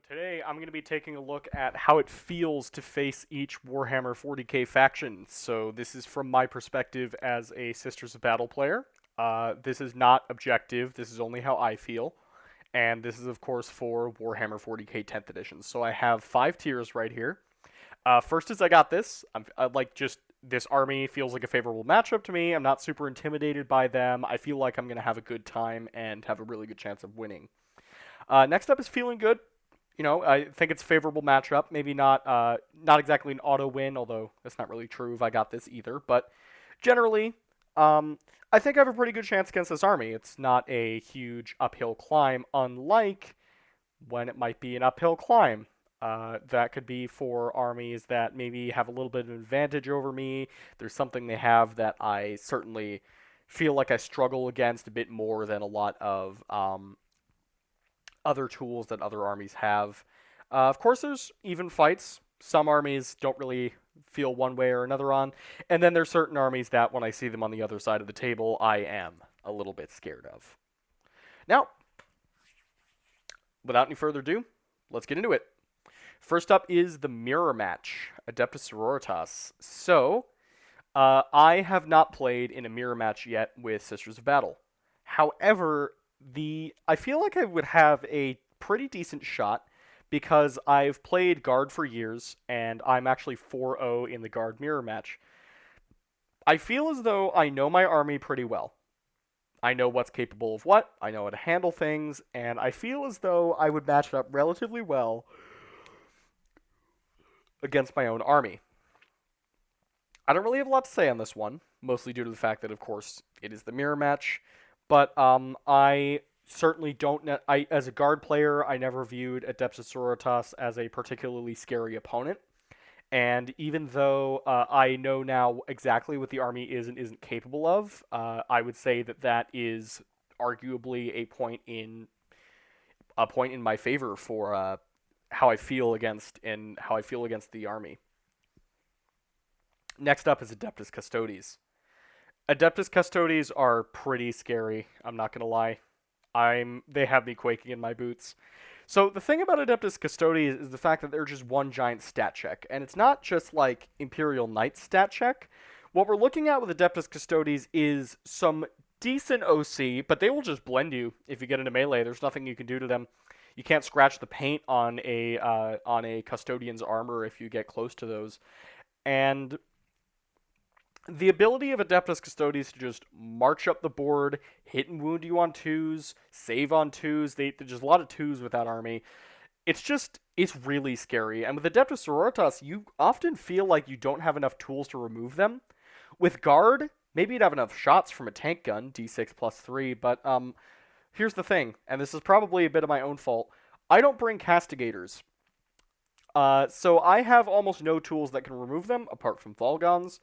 Today I'm going to be taking a look at how it feels to face each Warhammer 40k faction. So this is from my perspective as a Sisters of Battle player. This is not objective, this is only how I feel. And this is of course for Warhammer 40k 10th edition. So I have 5 tiers right here. First is I got this. I like just this army feels like a favorable matchup to me. I'm not super intimidated by them. I feel like I'm going to have a good time and have a really good chance of winning. Next up is feeling good. I think it's a favorable matchup. Maybe not exactly an auto win, although that's not really true if I got this either. But generally, I think I have a pretty good chance against this army. It's not a huge uphill climb, unlike when it might be an uphill climb. That could be for armies that maybe have a little bit of an advantage over me. There's something they have that I certainly feel like I struggle against a bit more than a lot of other tools that other armies have. Of course, there's even fights. Some armies don't really feel one way or another on, and then there's certain armies that when I see them on the other side of the table, I am a little bit scared of. Now, without any further ado, let's get into it. First up is the mirror match, Adeptus Sororitas. So, I have not played in a mirror match yet with Sisters of Battle. However, I feel like I would have a pretty decent shot because I've played guard for years and I'm actually 4-0 in the guard mirror match. I feel as though I know my army pretty well. I know what's capable of what, I know how to handle things, and I feel as though I would match up relatively well against my own army. I don't really have a lot to say on this one, mostly due to the fact that, of course, it is the mirror match. But I certainly don't. As a guard player, I never viewed Adeptus Sororitas as a particularly scary opponent. And even though I know now exactly what the army is and isn't capable of, I would say that that is arguably a point in my favor for how I feel against the army. Next up is Adeptus Custodes. Adeptus Custodes are pretty scary, I'm not gonna lie. They have me quaking in my boots. So the thing about Adeptus Custodes is the fact that they're just one giant stat check, and it's not just like Imperial Knight stat check. What we're looking at with Adeptus Custodes is some decent OC, but they will just blend you if you get into melee. There's nothing you can do to them. You can't scratch the paint on a custodian's armor if you get close to those. And the ability of Adeptus Custodes to just march up the board, hit and wound you on twos, save on twos. There's just a lot of twos with that army. It's really scary. And with Adeptus Sororitas, you often feel like you don't have enough tools to remove them. With Guard, maybe you'd have enough shots from a tank gun, D6 plus 3, but here's the thing, and this is probably a bit of my own fault. I don't bring Castigators. So I have almost no tools that can remove them, apart from Volgons,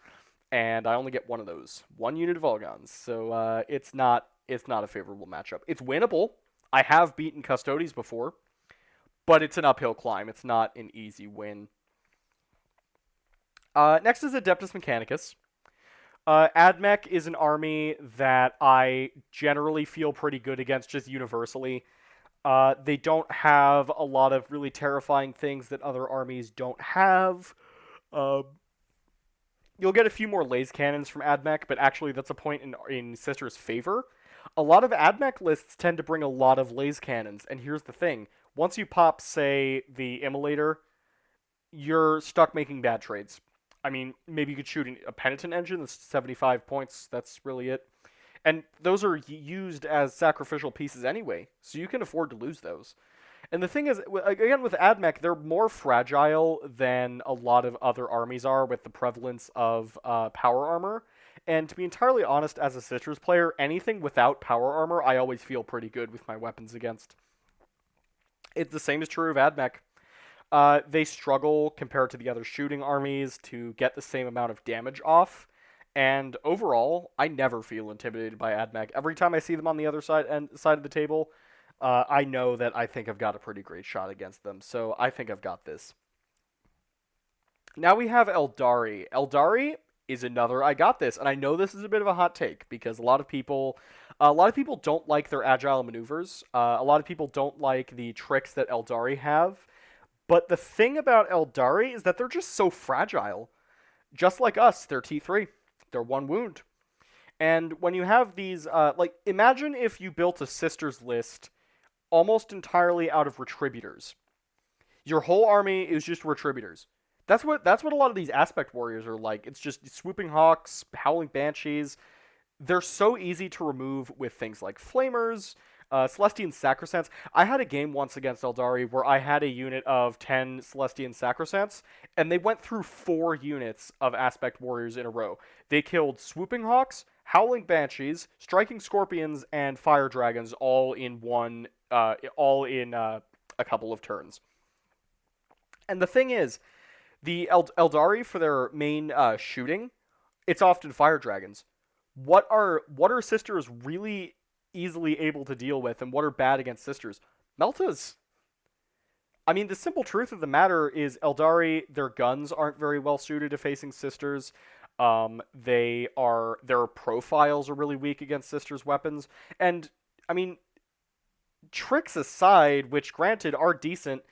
and I only get one of those, one unit of Volgons. So it's not a favorable matchup. It's winnable. I have beaten Custodes before, but it's an uphill climb. It's not an easy win. Next is Adeptus Mechanicus. Admech is an army that I generally feel pretty good against, just universally. They don't have a lot of really terrifying things that other armies don't have. You'll get a few more laser cannons from Admech, but actually that's a point in Sister's favor. A lot of Admech lists tend to bring a lot of laser cannons, and here's the thing. Once you pop, say, the Immolator, you're stuck making bad trades. I mean, maybe you could shoot a Penitent Engine that's 75 points, that's really it. And those are used as sacrificial pieces anyway, so you can afford to lose those. And the thing is, again, with Admech, they're more fragile than a lot of other armies are with the prevalence of power armor. And to be entirely honest, as a Sisters player, anything without power armor, I always feel pretty good with my weapons against. The same is true of Admech. They struggle compared to the other shooting armies to get the same amount of damage off. And overall, I never feel intimidated by Admech. Every time I see them on the other side of the table, I know that I think I've got a pretty great shot against them. So I think I've got this. Now we have Eldari. Eldari is another I got this, and I know this is a bit of a hot take because a lot of people A lot of people don't like their agile maneuvers. A lot of people don't like the tricks that Eldari have. But the thing about Eldari is that they're just so fragile. Just like us, they're T3. They're one wound. And when you have these, like, imagine if you built a sisters list almost entirely out of retributors. Your whole army is just retributors. That's what a lot of these aspect warriors are like. It's just swooping hawks, howling banshees. They're so easy to remove with things like flamers, Celestian Sacrosants. I had a game once against Eldari where I had a unit of 10 Celestian Sacrosants, and they went through 4 units of Aspect Warriors in a row. They killed Swooping Hawks, Howling Banshees, Striking Scorpions, and Fire Dragons all in a couple of turns. And the thing is, the Eldari for their main shooting, it's often Fire Dragons. What are sisters really easily able to deal with, and what are bad against sisters? Meltas. I mean, the simple truth of the matter is Eldari, their guns aren't very well suited to facing sisters. Their profiles are really weak against sisters' weapons, and I mean, tricks aside, which granted are decent,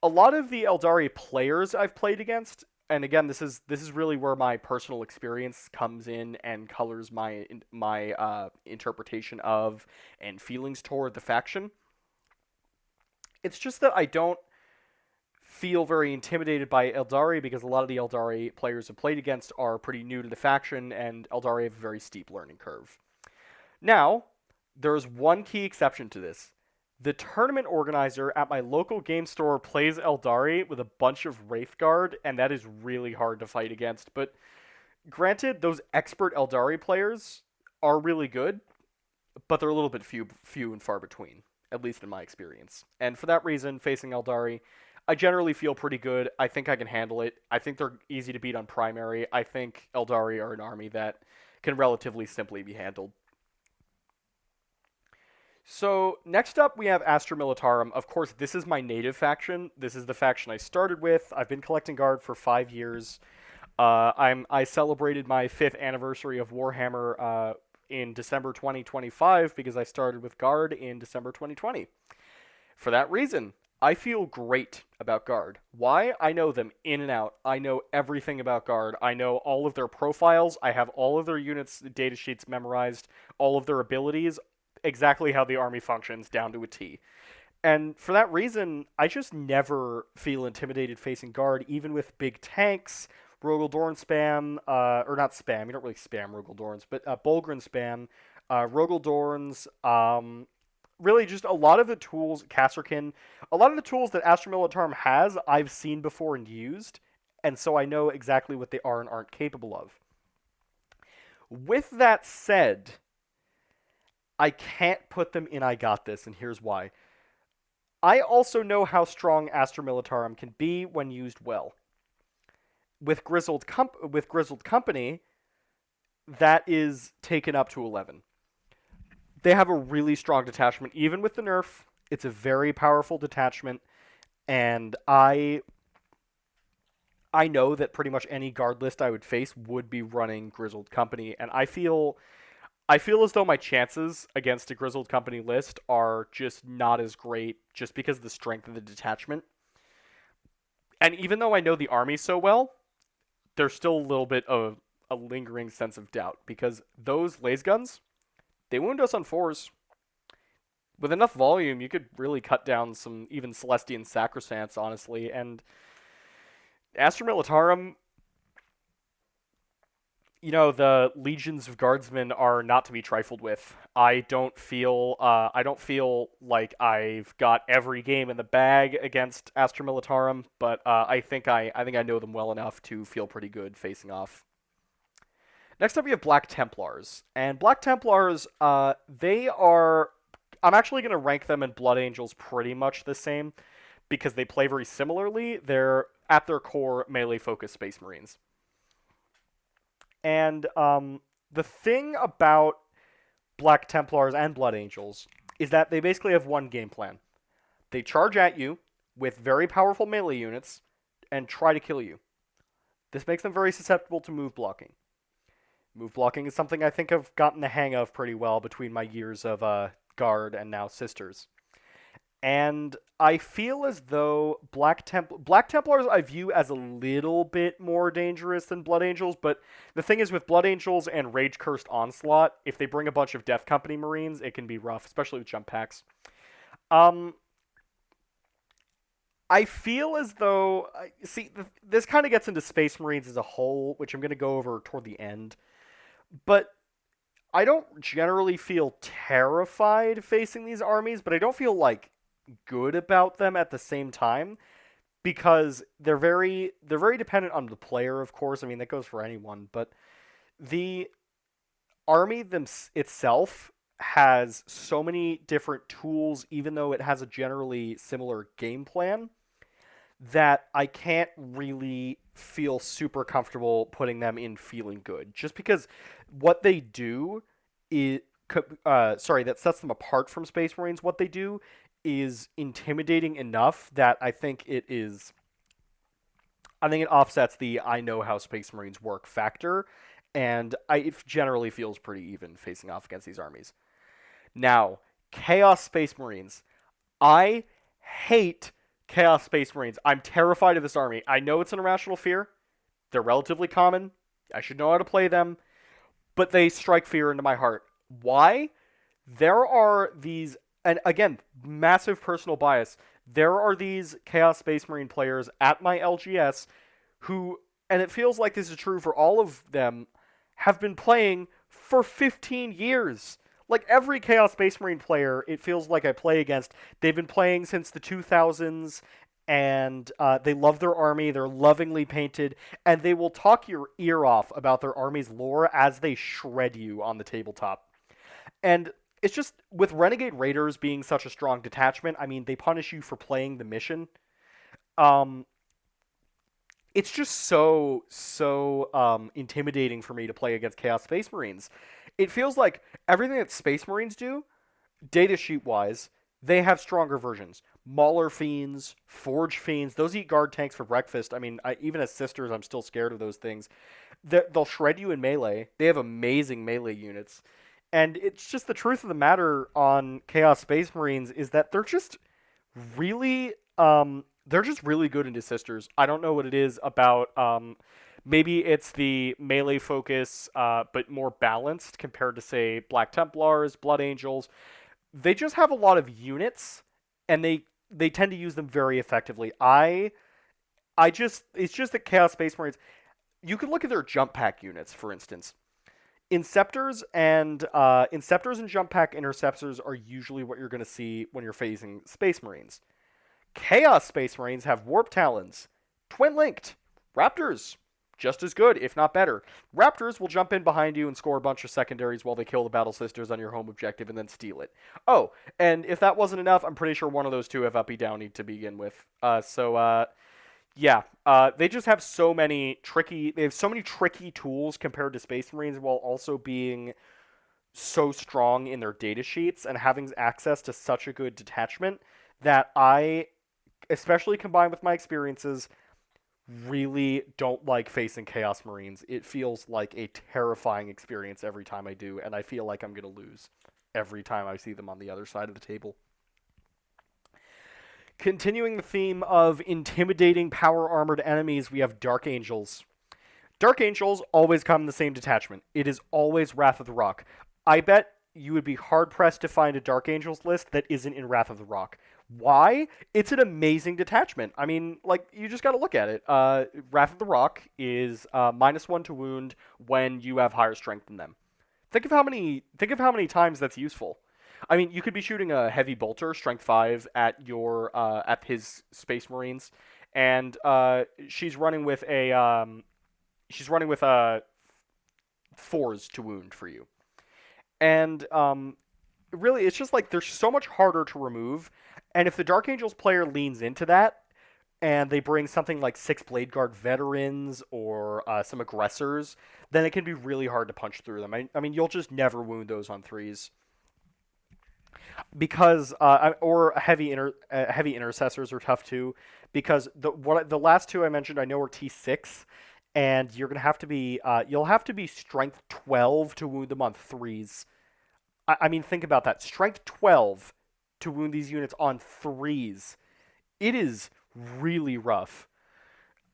a lot of the Eldari players I've played against, and again, this is really where my personal experience comes in and colors my interpretation of and feelings toward the faction. It's just that I don't feel very intimidated by Eldari because a lot of the Eldari players I've played against are pretty new to the faction, and Eldari have a very steep learning curve. Now, there's one key exception to this. The tournament organizer at my local game store plays Eldari with a bunch of Wraithguard, and that is really hard to fight against. But granted, those expert Eldari players are really good, but they're a little bit few and far between, at least in my experience. And for that reason, facing Eldari, I generally feel pretty good. I think I can handle it. I think they're easy to beat on primary. I think Eldari are an army that can relatively simply be handled. So next up we have Astra Militarum. Of course, this is my native faction. This is the faction I started with. I've been collecting Guard for 5 years. I celebrated my 5th anniversary of Warhammer in December 2025 because I started with Guard in December 2020. For that reason, I feel great about Guard. Why? I know them in and out. I know everything about Guard. I know all of their profiles. I have all of their units' data sheets memorized, all of their abilities, exactly how the army functions down to a T. And for that reason, I just never feel intimidated facing Guard, even with big tanks, Rogel Dorn spam, or not spam, you don't really spam Rogel Dorns, but Bulgren spam, Rogel Dorns, really just a lot of the tools, Kasserkin, a lot of the tools that Astra Militarum has, I've seen before and used, and so I know exactly what they are and aren't capable of. With that said, I can't put them in I got this, and here's why. I also know how strong Astra Militarum can be when used well. With Grizzled Company, that is taken up to 11. They have a really strong detachment, even with the nerf. It's a very powerful detachment, and I know that pretty much any guard list I would face would be running Grizzled Company, and I feel as though my chances against a Grizzled Company list are just not as great just because of the strength of the detachment. And even though I know the army so well, there's still a little bit of a lingering sense of doubt because those laser guns, they wound us on 4s. With enough volume, you could really cut down some even Celestian Sacrosants, honestly. And Astra Militarum, the legions of guardsmen are not to be trifled with. I don't feel like I've got every game in the bag against Astra Militarum, but I think I know them well enough to feel pretty good facing off. Next up, we have Black Templars, and Black Templars, they are. I'm actually going to rank them and Blood Angels pretty much the same because they play very similarly. They're at their core melee focused Space Marines. And the thing about Black Templars and Blood Angels is that they basically have one game plan. They charge at you with very powerful melee units and try to kill you. This makes them very susceptible to move blocking. Move blocking is something I think I've gotten the hang of pretty well between my years of guard and now sisters. And I feel as though Black Templars I view as a little bit more dangerous than Blood Angels, but the thing is with Blood Angels and Rage Cursed Onslaught, if they bring a bunch of Death Company Marines, it can be rough, especially with jump packs. Um, I feel as though see this kind of gets into Space Marines as a whole, which I'm going to go over toward the end. But I don't generally feel terrified facing these armies, but I don't feel like good about them at the same time because they're very dependent on the player, of course. I mean, that goes for anyone, but the itself has so many different tools even though it has a generally similar game plan that I can't really feel super comfortable putting them in feeling good. Just because what they do is, that sets them apart from Space Marines. What they do is intimidating enough that I think it offsets the I know how Space Marines work factor, and it generally feels pretty even facing off against these armies. Now, Chaos Space Marines. I hate Chaos Space Marines. I'm terrified of this army. I know it's an irrational fear. They're relatively common. I should know how to play them, but they strike fear into my heart. Why? There are these, and again, massive personal bias. There are these Chaos Space Marine players at my LGS who, and it feels like this is true for all of them, have been playing for 15 years. Like every Chaos Space Marine player, it feels like I play against, they've been playing since the 2000s, and they love their army. They're lovingly painted, and they will talk your ear off about their army's lore as they shred you on the tabletop. And it's just with Renegade Raiders being such a strong detachment. I mean, they punish you for playing the mission. Um, it's just so intimidating for me to play against Chaos Space Marines. It feels like everything that Space Marines do, data sheet wise, they have stronger versions. Mauler Fiends, Forge Fiends, those eat guard tanks for breakfast. I mean, even as sisters, I'm still scared of those things. They'll shred you in melee. They have amazing melee units. And it's just the truth of the matter on Chaos Space Marines is that really they're just really good into sisters. I don't know what it is about maybe it's the melee focus but more balanced compared to say Black Templars, Blood Angels. They just have a lot of units and they tend to use them very effectively. I just it's just that Chaos Space Marines, you could look at their jump pack units for instance. Inceptors and jump pack interceptors are usually what you're going to see when you're facing Space Marines. Chaos Space Marines have Warp Talons, Twin Linked, Raptors, just as good, if not better. Raptors will jump in behind you and score a bunch of secondaries while they kill the Battle Sisters on your home objective and then steal it. Oh, and if that wasn't enough, I'm pretty sure one of those two have Uppy Downy to begin with. Yeah, they just have they have so many tricky tools compared to Space Marines while also being so strong in their data sheets and having access to such a good detachment that especially combined with my experiences, really don't like facing Chaos Marines. It feels like a terrifying experience every time I do, and I feel like I'm going to lose every time I see them on the other side of the table. Continuing the theme of intimidating power armored enemies, we have Dark Angels. Dark Angels always come in the same detachment. It is always Wrath of the Rock. I bet you would be hard pressed to find a Dark Angels list that isn't in Wrath of the Rock. Why? It's an amazing detachment. I mean, like, you just got to look at it. Wrath of the Rock is -1 to wound when you have higher strength than them. Think of how many times that's useful. I mean, you could be shooting a heavy bolter, strength 5, at his Space Marines, and she's running with fours to wound for you, and really, it's just like they're so much harder to remove. And if the Dark Angels player leans into that, and they bring something like 6 Blade Guard veterans or some aggressors, then it can be really hard to punch through them. I mean, you'll just never wound those on threes because or heavy intercessors are tough too because the last two I mentioned I know are T6, and you'll have to be strength 12 to wound them on threes. I mean, think about that. Strength 12 to wound these units on threes. It is really rough.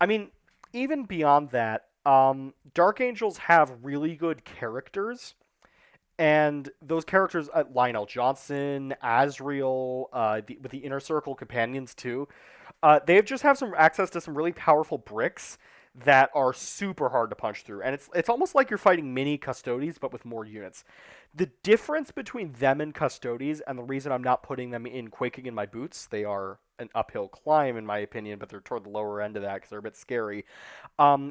I mean, even beyond that, Dark Angels have really good characters, and those characters, Lionel Johnson, Azrael, with the Inner Circle companions too, they just have some access to some really powerful bricks that are super hard to punch through, and it's almost like you're fighting mini Custodes but with more units. The difference between them and Custodes, and the reason I'm not putting them in Quaking in My Boots, they are an uphill climb in my opinion, but they're toward the lower end of that because they're a bit scary,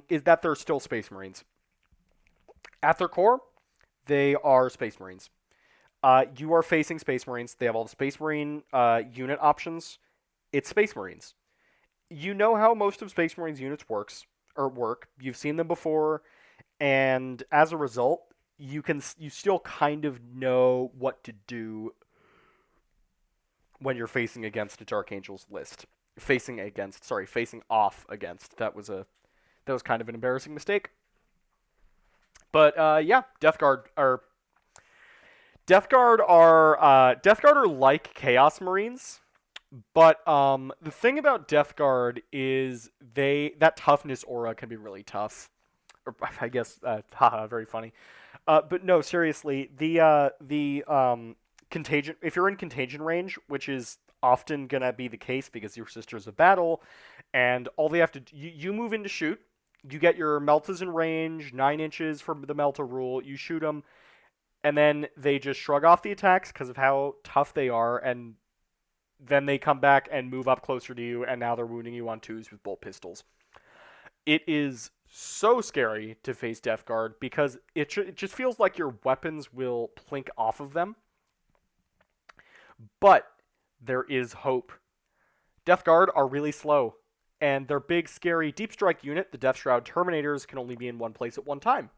is that they're still Space Marines. At their core, they are Space Marines. You are facing Space Marines. They have all the Space Marine unit options. It's Space Marines. You know how most of Space Marines units work. You've seen them before, and as a result, you still kind of know what to do when you're facing against a Dark Angels list. Facing off against. That was kind of an embarrassing mistake. But yeah, Death Guard are like Chaos Marines, but the thing about Death Guard is that toughness aura can be really tough. Or I guess, haha, very funny. But no, seriously, the contagion. If you're in contagion range, which is often gonna be the case because your sister's a battle, and all they have to you move in to shoot. You get your Meltas in range, 9 inches from the Melta rule. You shoot them, and then they just shrug off the attacks because of how tough they are, and then they come back and move up closer to you, and now they're wounding you on twos with bolt pistols. It is so scary to face Death Guard because it just feels like your weapons will plink off of them. But there is hope. Death Guard are really slow, and their big, scary Deep Strike unit, the Death Shroud Terminators, can only be in one place at one time.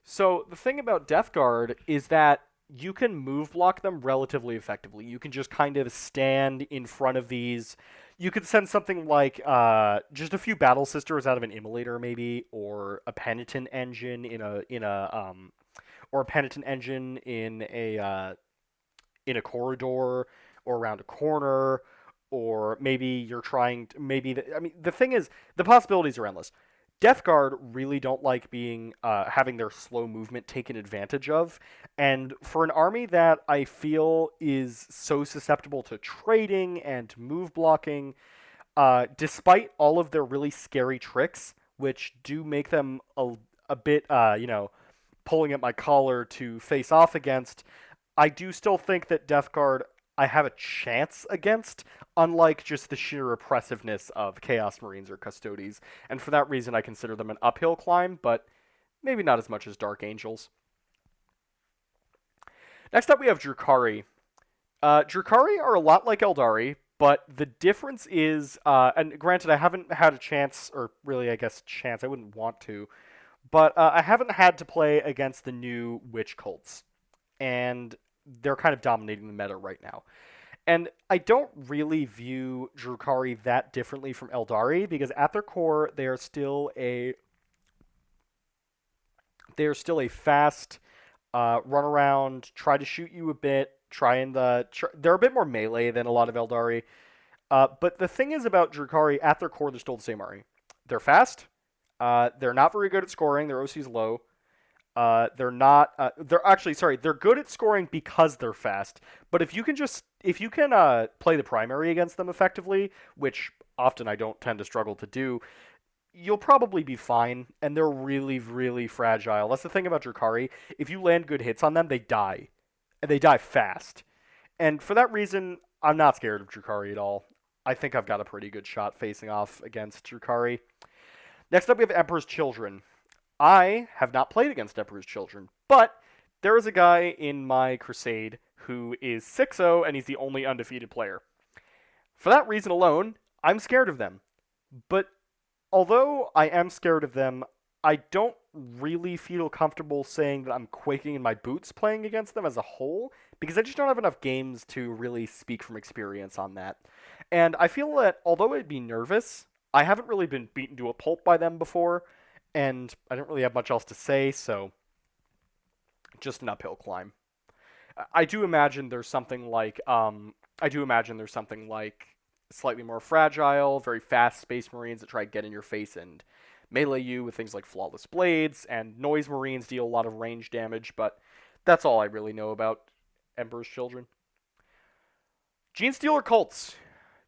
So the thing about Death Guard is that you can move block them relatively effectively. You can just kind of stand in front of these. You could send something like just a few Battle Sisters out of an Immolator, maybe, or a Penitent Engine or a Penitent Engine in a corridor or around a corner, or maybe you're trying to, I mean, the thing is, the possibilities are endless. Death Guard really don't like being having their slow movement taken advantage of, and for an army that I feel is so susceptible to trading and to move blocking, despite all of their really scary tricks, which do make them a bit, pulling at my collar to face off against, I do still think that Death Guard I have a chance against, unlike just the sheer oppressiveness of Chaos Marines or Custodes, and for that reason I consider them an uphill climb, but maybe not as much as Dark Angels. Next up we have Drukhari. Drukhari are a lot like Eldari, but the difference is, and granted I haven't had a chance, or really I guess chance, I wouldn't want to, but I haven't had to play against the new witch cults, and they're kind of dominating the meta right now. And I don't really view Drukhari that differently from Eldari because at their core they are still a fast run around, try to shoot you a bit, they're a bit more melee than a lot of Eldari. But the thing is about Drukhari, at their core, they're still the same army. They're fast. They're not very good at scoring. Their OC's low. They're not. They're actually sorry. They're good at scoring because they're fast. But if you can play the primary against them effectively, which often I don't tend to struggle to do, you'll probably be fine. And they're really, really fragile. That's the thing about Drukhari. If you land good hits on them, they die, and they die fast. And for that reason, I'm not scared of Drukhari at all. I think I've got a pretty good shot facing off against Drukhari. Next up, we have Emperor's Children. I have not played against Emperor's Children, but there is a guy in my crusade who is 6-0 and he's the only undefeated player. For that reason alone, I'm scared of them. But although I am scared of them, I don't really feel comfortable saying that I'm quaking in my boots playing against them as a whole, because I just don't have enough games to really speak from experience on that. And I feel that although I'd be nervous, I haven't really been beaten to a pulp by them before, and I don't really have much else to say, so just an uphill climb. I do imagine there's something like slightly more fragile, very fast Space Marines that try to get in your face and melee you with things like flawless blades, and noise Marines deal a lot of range damage, but that's all I really know about Emperor's Children. Genestealer cults.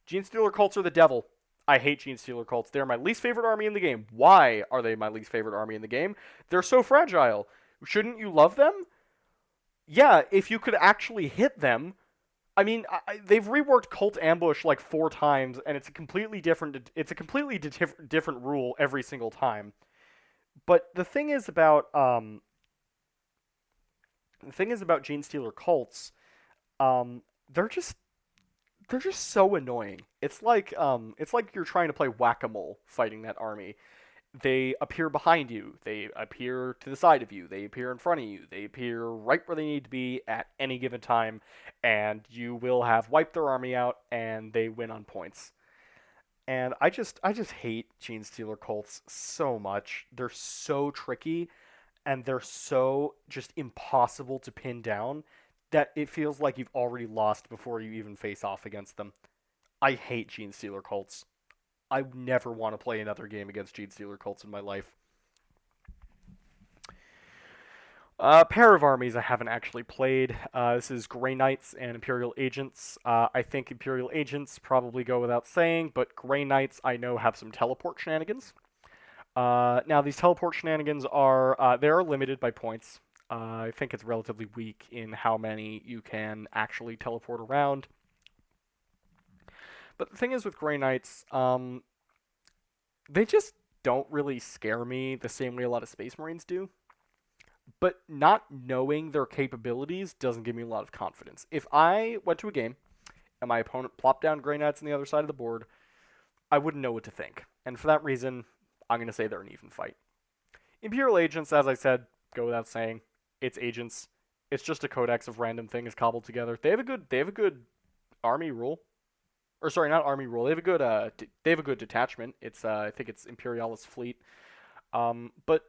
Genestealer cults are the devil. I hate Genestealer cults. They're my least favorite army in the game. Why are they my least favorite army in the game? They're so fragile. Shouldn't you love them? Yeah, if you could actually hit them. I mean, they've reworked Cult Ambush like 4 times, and it's a completely different rule every single time. But the thing is about Genestealer cults, um, they're just they're just so annoying. It's like you're trying to play whack-a-mole fighting that army. They appear behind you, they appear to the side of you, they appear in front of you, they appear right where they need to be at any given time, and you will have wiped their army out and they win on points. And I just hate Gene Stealer cults so much. They're so tricky and they're so just impossible to pin down that it feels like you've already lost before you even face off against them. I hate Gene Stealer cults. I never want to play another game against Gene Stealer cults in my life. Pair of armies I haven't actually played. This is Grey Knights and Imperial Agents. I think Imperial Agents probably go without saying, but Grey Knights I know have some teleport shenanigans. Now these teleport shenanigans are they are limited by points. I think it's relatively weak in how many you can actually teleport around. But the thing is with Grey Knights, they just don't really scare me the same way a lot of Space Marines do. But not knowing their capabilities doesn't give me a lot of confidence. If I went to a game and my opponent plopped down Grey Knights on the other side of the board, I wouldn't know what to think. And for that reason, I'm going to say they're an even fight. Imperial Agents, as I said, go without saying, it's agents. It's just a codex of random things cobbled together. They have a good army rule. Or sorry, not army rule. They have a good detachment. It's I think it's Imperialis fleet. But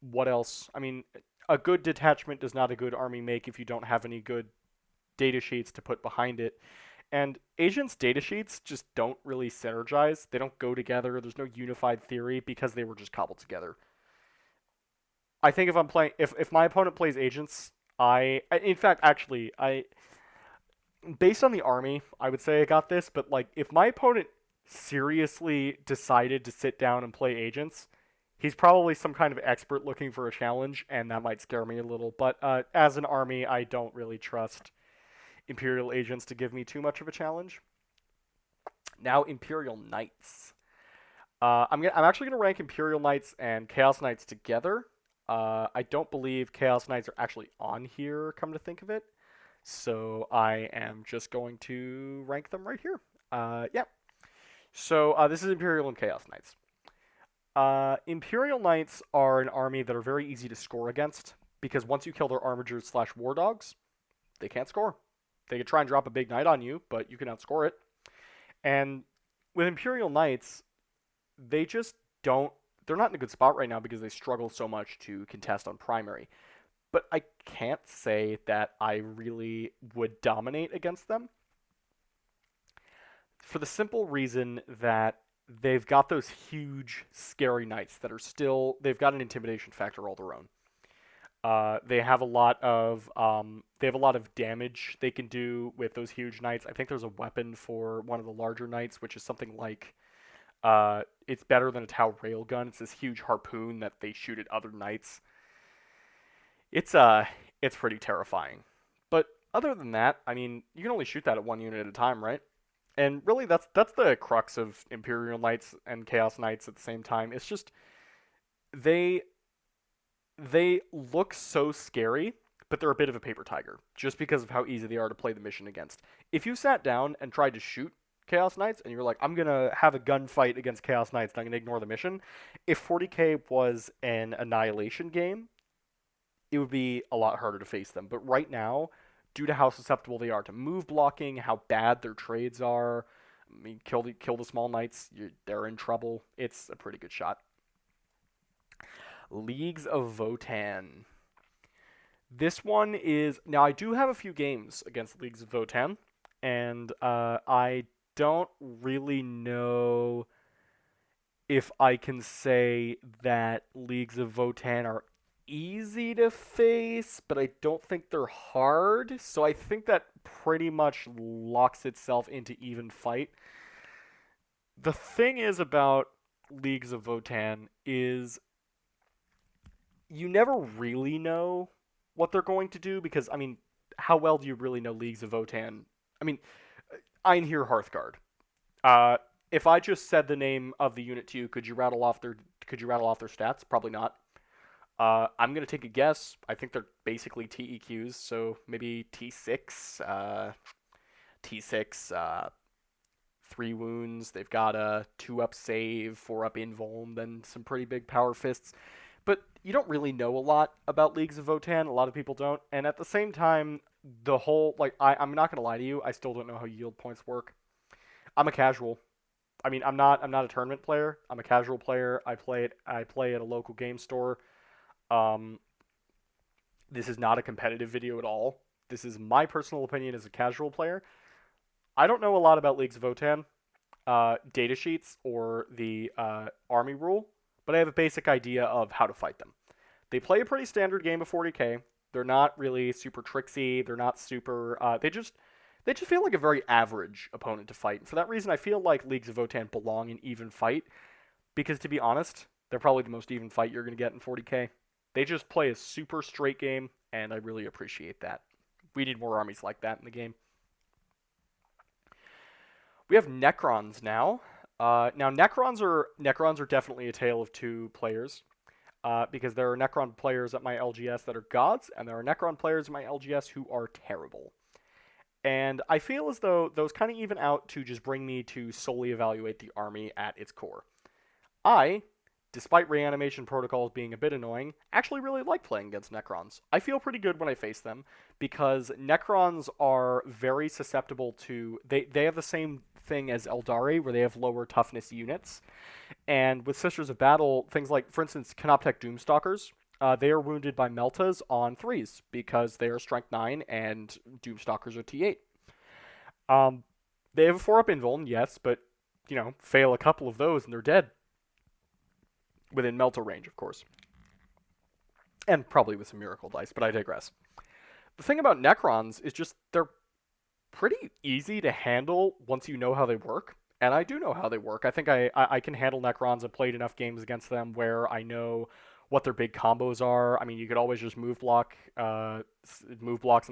what else? I mean, a good detachment does not a good army make if you don't have any good data sheets to put behind it. And Agents data sheets just don't really synergize. They don't go together. There's no unified theory because they were just cobbled together. I think if my opponent plays Agents, in fact actually I based on the army, I would say I got this, but like if my opponent seriously decided to sit down and play Agents, he's probably some kind of expert looking for a challenge, and that might scare me a little. But as an army, I don't really trust Imperial Agents to give me too much of a challenge. Now, Imperial Knights. I'm actually gonna rank Imperial Knights and Chaos Knights together. I don't believe Chaos Knights are actually on here. Come to think of it, so I am just going to rank them right here. Yeah. So this is Imperial and Chaos Knights. Imperial Knights are an army that are very easy to score against because once you kill their armigers slash war dogs, they can't score. They could try and drop a big knight on you, but you can outscore it. And with Imperial Knights, they just don't. They're not in a good spot right now because they struggle so much to contest on primary. But I can't say that I really would dominate against them for the simple reason that they've got those huge, scary knights that are still. They've got an intimidation factor all their own. They have a lot of damage they can do with those huge knights. I think there's a weapon for one of the larger knights, which is something like it's better than a Tau railgun. It's this huge harpoon that they shoot at other knights. It's uh, it's pretty terrifying. But other than that, I mean, you can only shoot that at one unit at a time, right? And really, that's the crux of Imperial Knights and Chaos Knights at the same time. It's just they they look so scary, but they're a bit of a paper tiger just because of how easy they are to play the mission against. If you sat down and tried to shoot Chaos Knights and you're like, I'm gonna have a gunfight against Chaos Knights and I'm gonna ignore the mission, if 40k was an annihilation game, it would be a lot harder to face them. But right now, due to how susceptible they are to move blocking, how bad their trades are, I mean, kill the small knights, they're in trouble. It's a pretty good shot. Leagues of Votan. This one is now. I do have a few games against Leagues of Votan, and I don't really know if I can say that Leagues of Votan are easy to face, but I don't think they're hard. So I think that pretty much locks itself into even fight. The thing is about Leagues of Votan is you never really know what they're going to do because I mean, how well do you really know Leagues of Votan? I mean, Einhir Hearthguard. Uh, if I just said the name of the unit to you, could you rattle off their stats? Probably not. I'm gonna take a guess. I think they're basically TEQs, so maybe T6, T6, 3 wounds. They've got a 2-up save, 4-up invuln, then some pretty big power fists. But you don't really know a lot about Leagues of Votan. A lot of people don't. And at the same time, the whole I'm not gonna lie to you. I still don't know how yield points work. I'm a casual. I mean, I'm not a tournament player. I'm a casual player. I play at a local game store. Um, this is not a competitive video at all. This is my personal opinion as a casual player. I don't know a lot about Leagues of Votan, data sheets, or the army rule, but I have a basic idea of how to fight them. They play a pretty standard game of 40k. They're not really super tricksy. They're not super. They just feel like a very average opponent to fight. And for that reason, I feel like Leagues of Votan belong in even fight because, to be honest, they're probably the most even fight you're going to get in 40k. They just play a super straight game, and I really appreciate that. We need more armies like that in the game. We have Necrons now. Now Necrons are definitely a tale of two players. Because there are Necron players at my LGS that are gods, and there are Necron players at my LGS who are terrible. And I feel as though those kind of even out to just bring me to solely evaluate the army at its core. I, despite reanimation protocols being a bit annoying, actually really like playing against Necrons. I feel pretty good when I face them because Necrons are very susceptible to. They have the same thing as Eldari, where they have lower toughness units. And with Sisters of Battle, things like, for instance, Canoptech Doomstalkers, they are wounded by Meltas on 3s because they are Strength 9 and Doomstalkers are T8. Um, they have a 4-up Invuln, yes, but, fail a couple of those and they're dead. Within Melta range, of course. And probably with some Miracle Dice, but I digress. The thing about Necrons is just they're pretty easy to handle once you know how they work. And I do know how they work. I think I can handle Necrons. I've played enough games against them where I know what their big combos are. I mean, you could always just move block some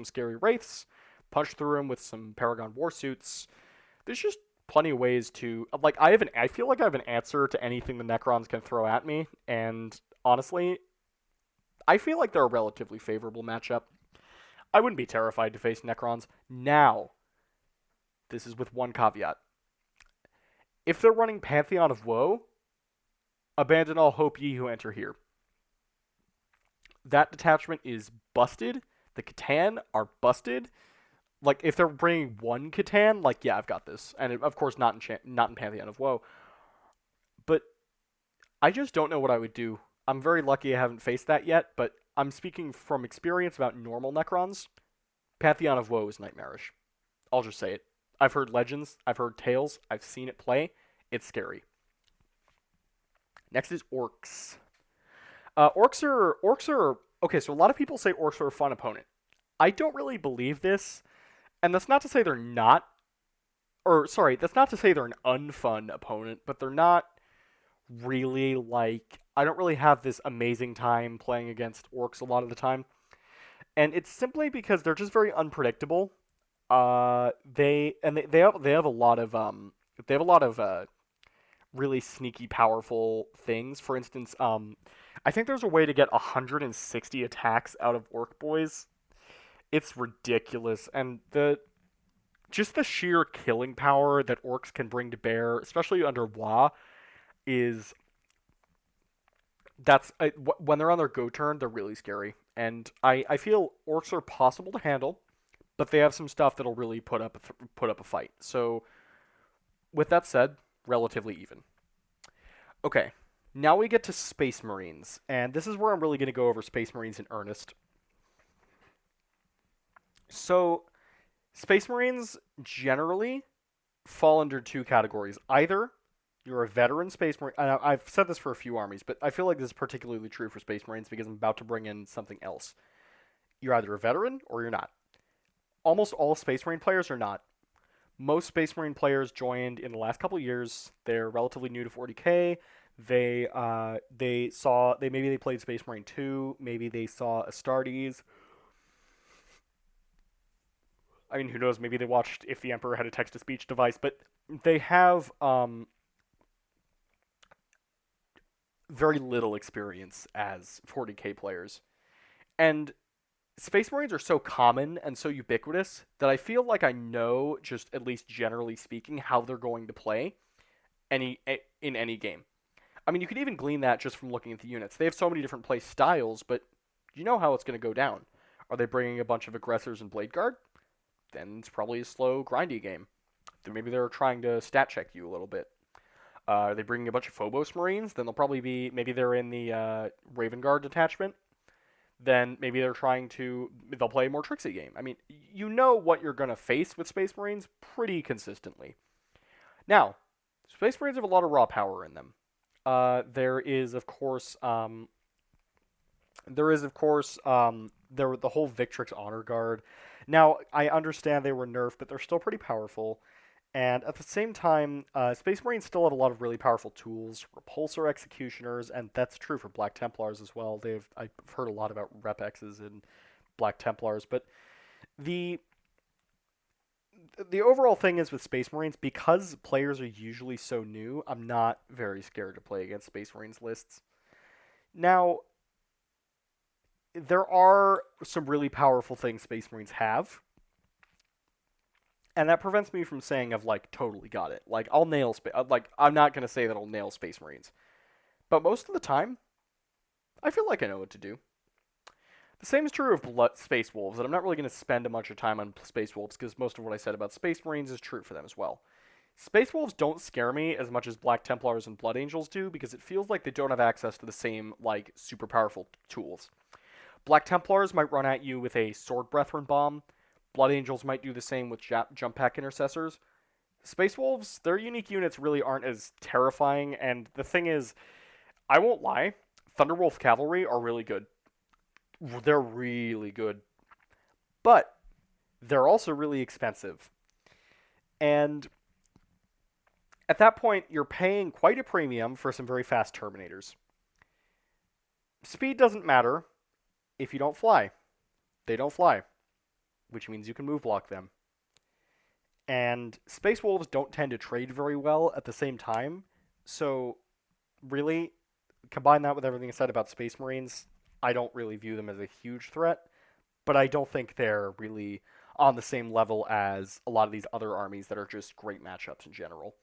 scary wraiths, punch through them with some Paragon Warsuits. There's just plenty of ways to I feel like I have an answer to anything the Necrons can throw at me, and honestly, I feel like they're a relatively favorable matchup. I wouldn't be terrified to face Necrons. Now, this is with one caveat. If they're running Pantheon of Woe, abandon all hope ye who enter here. That detachment is busted. The Catan are busted. Like, if they're bringing one Catan, yeah, I've got this. And of course, not in Pantheon of Woe. But I just don't know what I would do. I'm very lucky I haven't faced that yet, but I'm speaking from experience about normal Necrons. Pantheon of Woe is nightmarish. I'll just say it. I've heard legends, I've heard tales, I've seen it play. It's scary. Next is Orcs. Orcs are okay. So a lot of people say Orcs are a fun opponent. I don't really believe this, and that's not to say they're not, or sorry, that's not to say they're an unfun opponent, but they're not really I don't really have this amazing time playing against Orcs a lot of the time, and it's simply because they're just very unpredictable. They have a lot of really sneaky, powerful things. For instance, I think there's a way to get 160 attacks out of Orc Boys. It's ridiculous, and the sheer killing power that Orcs can bring to bear, especially under Wa, is when they're on their go turn, they're really scary. And I feel Orcs are possible to handle, but they have some stuff that'll really put up a fight. So, with that said, relatively even. Okay, Now we get to Space Marines, and this is where I'm really going to go over Space Marines in earnest. So, Space Marines generally fall under two categories. Either you're a veteran Space Marine. I've said this for a few armies, but I feel like this is particularly true for Space Marines because I'm about to bring in something else. You're either a veteran or you're not. Almost all Space Marine players are not. Most Space Marine players joined in the last couple of years. They're relatively new to 40k. They maybe they played Space Marine 2, maybe they saw Astartes. I mean, who knows? Maybe they watched If the Emperor Had a Text to Speech Device, but they have very little experience as 40k players. And Space Marines are so common and so ubiquitous that I feel like I know, just at least generally speaking, how they're going to play any in any game. I mean, you could even glean that just from looking at the units. They have so many different play styles, but you know how it's going to go down. Are they bringing a bunch of aggressors and blade guard? Then it's probably a slow, grindy game. Maybe they're trying to stat check you a little bit. Are they bringing a bunch of Phobos Marines? Then they'll probably be, maybe they're in the Raven Guard detachment. Then maybe they'll play a more tricksy game. I mean, you know what you're going to face with Space Marines pretty consistently. Now, Space Marines have a lot of raw power in them. There is, of course, the whole Victrix Honor Guard. Now, I understand they were nerfed, but they're still pretty powerful. And at the same time, Space Marines still have a lot of really powerful tools, repulsor executioners, and that's true for Black Templars as well. I've heard a lot about Rep-X's and Black Templars, but the the overall thing is with Space Marines, because players are usually so new, I'm not very scared to play against Space Marines lists. Now, there are some really powerful things Space Marines have, and that prevents me from saying I've like totally got it. Like I'm not gonna say that I'll nail Space Marines, but most of the time, I feel like I know what to do. The same is true of Space Wolves, and I'm not really going to spend a bunch of time on Space Wolves because most of what I said about Space Marines is true for them as well. Space Wolves don't scare me as much as Black Templars and Blood Angels do because it feels like they don't have access to the same, like, super powerful tools. Black Templars might run at you with a Sword Brethren bomb. Blood Angels might do the same with Jump Pack Intercessors. Space Wolves, their unique units really aren't as terrifying, and the thing is, I won't lie, Thunderwolf Cavalry are really good. They're really good. But they're also really expensive. And at that point, you're paying quite a premium for some very fast Terminators. Speed doesn't matter if you don't fly. They don't fly, which means you can move block them. And Space Wolves don't tend to trade very well at the same time. So, really, combine that with everything I said about Space Marines, I don't really view them as a huge threat, but I don't think they're really on the same level as a lot of these other armies that are just great matchups in general.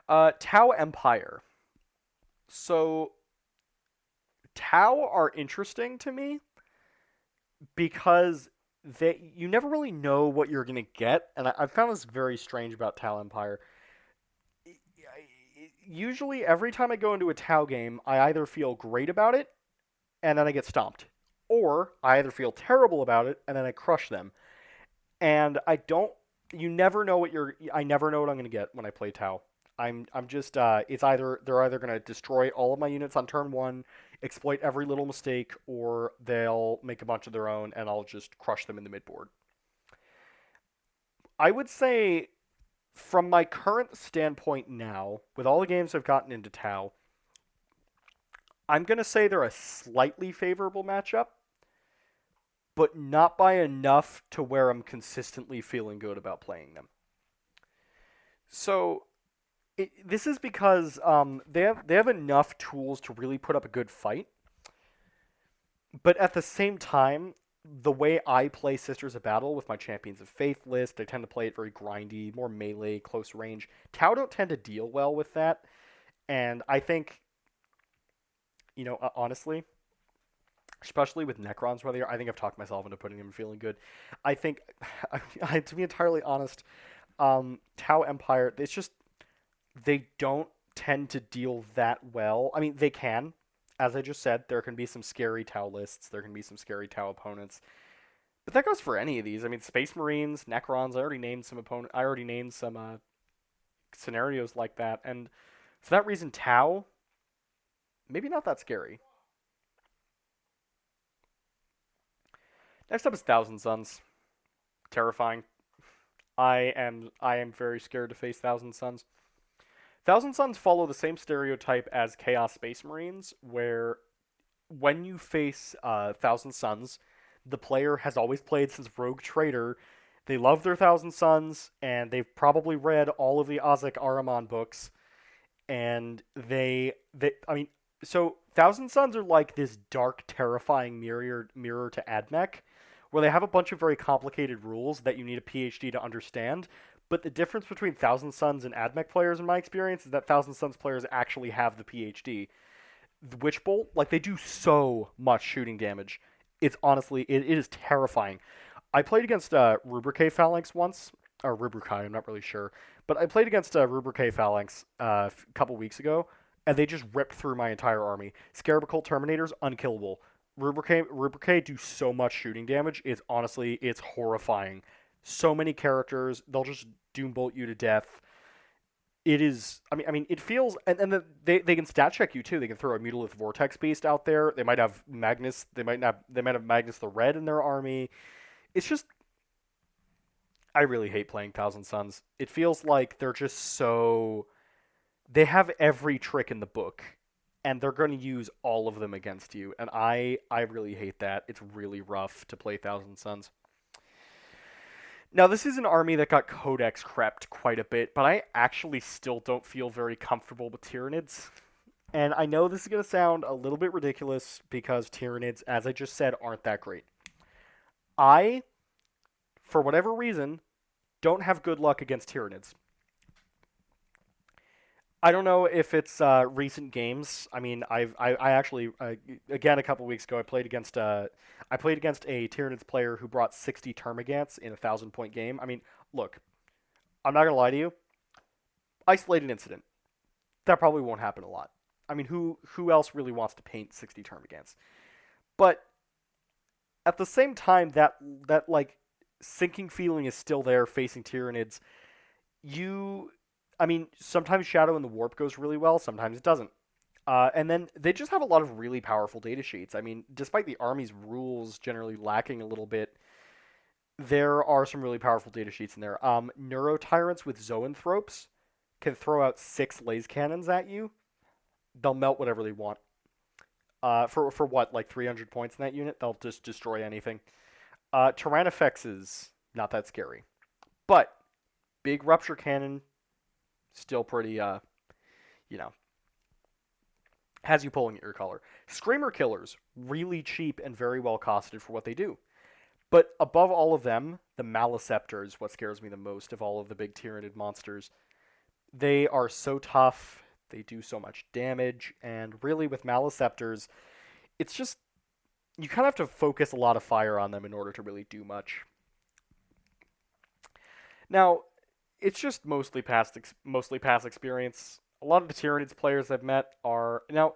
Tau Empire. So, Tau are interesting to me because you never really know what you're going to get, and I found this very strange about Tau Empire. Usually, every time I go into a Tau game, I either feel great about it, and then I get stomped. Or I either feel terrible about it, and then I crush them. And you never know I never know what I'm going to get when I play Tau. I'm just, they're either going to destroy all of my units on turn one, exploit every little mistake, or they'll make a bunch of their own, and I'll just crush them in the midboard. I would say, from my current standpoint now, with all the games I've gotten into Tau, I'm going to say they're a slightly favorable matchup, but not by enough to where I'm consistently feeling good about playing them. So, this is because they have enough tools to really put up a good fight, but at the same time, the way I play Sisters of Battle with my Champions of Faith list, I tend to play it very grindy, more melee, close range. Tau don't tend to deal well with that, and I think, honestly, especially with Necrons where they are, I think I've talked myself into putting them feeling good. I think, to be entirely honest, Tau Empire, it's just, they don't tend to deal that well. I mean, they can. As I just said, there can be some scary Tau lists. There can be some scary Tau opponents. But that goes for any of these. I mean, Space Marines, Necrons. I already named some opponent. I already named some scenarios like that. And for that reason, Tau maybe not that scary. Next up is Thousand Suns. Terrifying. I am very scared to face Thousand Suns. Thousand Suns follow the same stereotype as Chaos Space Marines, where when you face Thousand Suns, the player has always played since Rogue Trader. They love their Thousand Suns, and they've probably read all of the Ozek Araman books. And I mean, so Thousand Suns are like this dark, terrifying mirror to AdMech, where they have a bunch of very complicated rules that you need a PhD to understand. But the difference between Thousand Suns and AdMech players, in my experience, is that Thousand Suns players actually have the PhD. The Witch Bolt, like they do so much shooting damage. It's honestly, it is terrifying. I played against Rubrique Phalanx once, or Rubricae, I'm not really sure, but I played against Rubrique Phalanx a couple weeks ago, and they just ripped through my entire army. Scarabicult Terminators, unkillable. Rubricae do so much shooting damage. It's horrifying. So many characters, they'll just doom bolt you to death. It is. I mean, it feels, they can stat check you too. They can throw a Mutalith Vortex Beast out there. They might have Magnus. They might have Magnus the Red in their army. It's just, I really hate playing Thousand Suns. It feels like they're just so, they have every trick in the book, and they're going to use all of them against you. And I really hate that. It's really rough to play Thousand Suns. Now, this is an army that got Codex crept quite a bit, but I actually still don't feel very comfortable with Tyranids. And I know this is going to sound a little bit ridiculous because Tyranids, as I just said, aren't that great. I, for whatever reason, don't have good luck against Tyranids. I don't know if it's recent games. I mean, I actually again a couple weeks ago I played against a Tyranids player who brought 60 Termagants in a 1,000 point game. I mean, look, I'm not gonna lie to you. Isolated incident. That probably won't happen a lot. I mean, who else really wants to paint 60 Termagants? But at the same time, that like sinking feeling is still there facing Tyranids. You, I mean, sometimes Shadow in the Warp goes really well, sometimes it doesn't. And then they just have a lot of really powerful data sheets. I mean, despite the army's rules generally lacking a little bit, there are some really powerful data sheets in there. Neurotyrants with Zoanthropes can throw out 6 laser cannons at you. They'll melt whatever they want. For what, like 300 points in that unit? They'll just destroy anything. Tyrannofex is not that scary. But big Rupture Cannon, still pretty, you know, has you pulling at your collar. Screamer Killers, really cheap and very well costed for what they do. But above all of them, the Maliceptor is what scares me the most of all of the big Tyranid monsters. They are so tough, they do so much damage, and really with Maliceptors, it's just, you kind of have to focus a lot of fire on them in order to really do much. Now, it's just mostly past experience. A lot of the Tyranids players I've met are now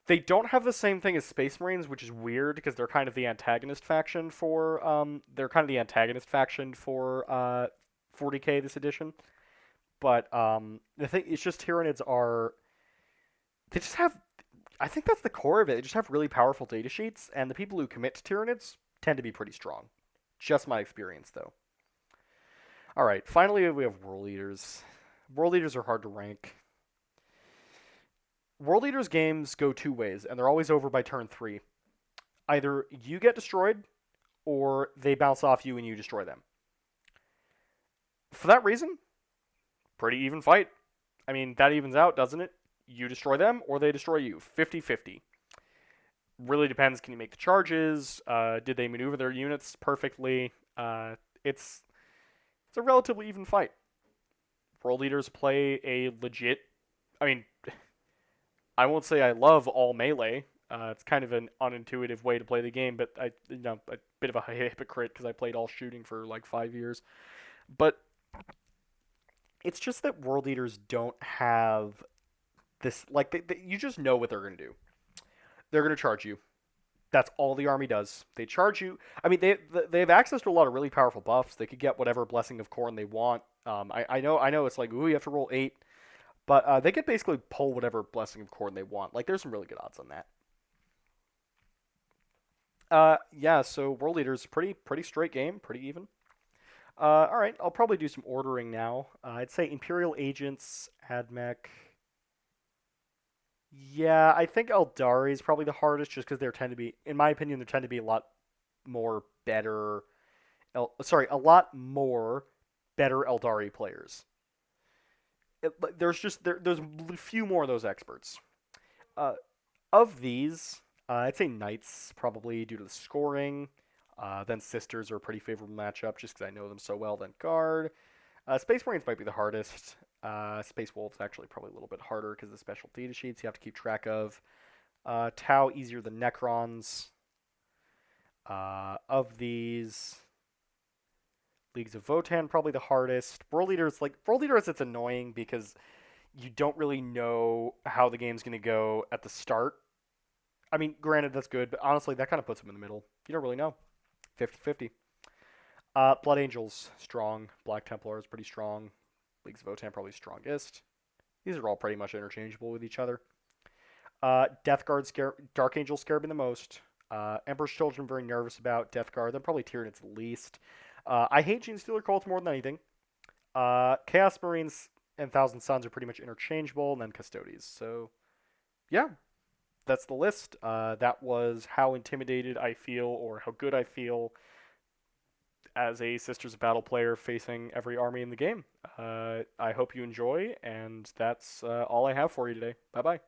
they don't have the same thing as Space Marines, which is weird because they're kind of the antagonist faction for 40k this edition. But the thing it's just Tyranids are they just have I think that's the core of it. They just have really powerful data sheets, and the people who commit to Tyranids tend to be pretty strong. Just my experience, though. All right, finally we have World Eaters. World Eaters are hard to rank. World Eaters games go two ways, and they're always over by turn 3. Either you get destroyed, or they bounce off you and you destroy them. For that reason, pretty even fight. I mean, that evens out, doesn't it? You destroy them, or they destroy you. 50-50. Really depends. Can you make the charges? Did they maneuver their units perfectly? It's a relatively even fight. World Eaters play a legit... I mean, I won't say I love all melee. It's kind of an unintuitive way to play the game, but a bit of a hypocrite because I played all shooting for like 5 years. But it's just that World Eaters don't have this like you just know what they're gonna do. They're gonna charge you. That's all the army does. They charge you. I mean, they have access to a lot of really powerful buffs. They could get whatever blessing of Corn they want. I know it's like ooh you have to roll 8, but they could basically pull whatever blessing of Corn they want. Like there's some really good odds on that. Yeah. So World Leaders pretty straight game, pretty even. All right, I'll probably do some ordering now. I'd say Imperial Agents, AdMech. Yeah, I think Eldari is probably the hardest, just because there tend to be, in my opinion, there tend to be a lot more better. A lot more better Eldari players. There's just there's a few more of those experts. Uh, of these, I'd say Knights probably due to the scoring. Then Sisters are a pretty favorable matchup just because I know them so well. Then Guard. Space Marines might be the hardest. Space Wolves actually probably a little bit harder because of the special data sheets you have to keep track of. Tau easier than Necrons. Of these, Leagues of Votan probably the hardest. World Leaders, it's annoying because you don't really know how the game's gonna go at the start. I mean, granted that's good, but honestly that kind of puts them in the middle. You don't really know. 50-50. Blood Angels strong. Black Templar is pretty strong. Leagues of Votan probably strongest. These are all pretty much interchangeable with each other. Death Guard Dark Angel scared me the most. Emperor's Children very nervous about. Death Guard, then probably Tyranids least. I hate Genestealer Cults more than anything. Chaos Marines and Thousand Suns are pretty much interchangeable, and then Custodes. So yeah, that's the list. That was how intimidated I feel, or how good I feel as a Sisters of Battle player facing every army in the game. I hope you enjoy, and that's all I have for you today. Bye bye.